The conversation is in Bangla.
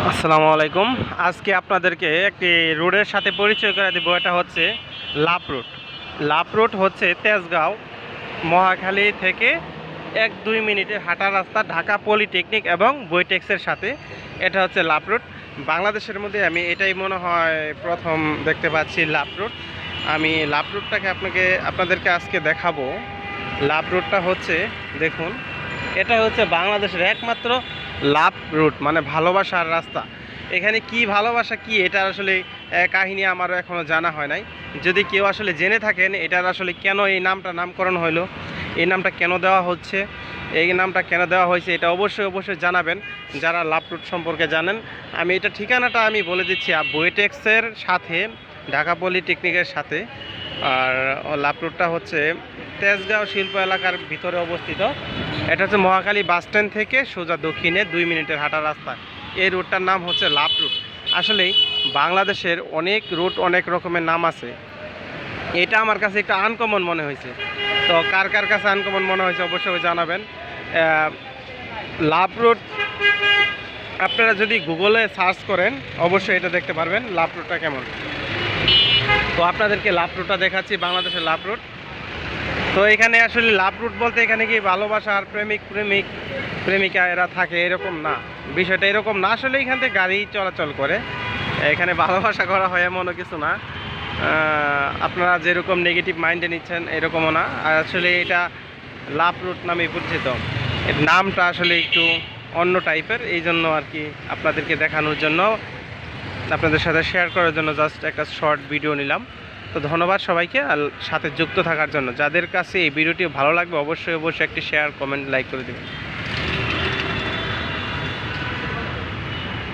আসসালামু আলাইকুম। আজকে আপনাদেরকে একটি রোডের সাথে পরিচয় করে দেব। এটা হচ্ছে লাভ রোড। লাভ রোড হচ্ছে তেজগাঁও মহাখালী থেকে 1-2 মিনিটের হাঁটা রাস্তা, ঢাকা পলিটেকনিক এবং বইটেক্সের সাথে। এটা হচ্ছে লাভ রোড। বাংলাদেশের মধ্যে আমি এটাই মনে হয় প্রথম দেখতে পাচ্ছি লাভ রোড। আমি লাভ রোডটাকে আপনাদেরকে আজকে দেখাবো। লাভ রোডটা হচ্ছে, দেখুন, এটা হচ্ছে বাংলাদেশের একমাত্র লাভ রুট, মানে ভালোবাসার রাস্তা। এখানে কি ভালোবাসা কি এটা আসলে কাহিনী আমারও এখনও জানা হয় নাই। যদি কেউ আসলে জেনে থাকেন এটার আসলে কেন এই নামটা নামকরণ হলো, এই নামটা কেন দেওয়া হচ্ছে, এই নামটা কেন দেওয়া হয়েছে, এটা অবশ্যই জানাবেন যারা লাভ রুট সম্পর্কে জানেন। আমি এটা ঠিকানাটা আমি বলে দিচ্ছি, বইটেক্সের সাথে, ঢাকা পলিটেকনিকের সাথে। আর লাভ রুটটা হচ্ছে তেজগাঁও শিল্প এলাকার ভিতরে অবস্থিত। এটা হচ্ছে মহাখালী বাস স্ট্যান্ড থেকে সোজা দক্ষিণে 2 মিনিটের হাঁটা রাস্তা। এই রুটটার নাম হচ্ছে লাভ রুট। আসলেই বাংলাদেশের অনেক রুট, অনেক রকমের নাম আছে। এটা আমার কাছে একটা আনকমন মনে হয়েছে। তো কার কার কাছে আনকমন মনে হয়েছে অবশ্যই জানাবেন। লাভ রুট আপনারা যদি গুগলে সার্চ করেন অবশ্যই এটা দেখতে পারবেন লাভ রুটটা কেমন। তো আপনাদেরকে লাভ রুটটা দেখাচ্ছি, বাংলাদেশের লাভ রুট। তো এখানে আসলে লাভ রুট বলতে এখানে কি ভালোবাসার প্রেমিকা এরা থাকে এরকম না, বিষয়টা এরকম না। আসলে এখান থেকে গাড়ি চলাচল করে, এখানে ভালোবাসা করা হয় এমনও কিছু না। আপনারা যেরকম নেগেটিভ মাইন্ডে নিচ্ছেন এরকমও না। আর আসলে এটা লাভ রুট নামে পরিচিত। এর নামটা আসলে একটু অন্য টাইপের, এই জন্য আর কি আপনাদেরকে দেখানোর জন্য, আপনাদের সাথে শেয়ার করার জন্য জাস্ট একটা শর্ট ভিডিও নিলাম। তো ধন্যবাদ সবাইকে আর সাথে যুক্ত থাকার জন্য। যাদের কাছে এই ভিডিওটি ভালো লাগবে অবশ্যই একটি শেয়ার, কমেন্ট, লাইক করে দেবেন।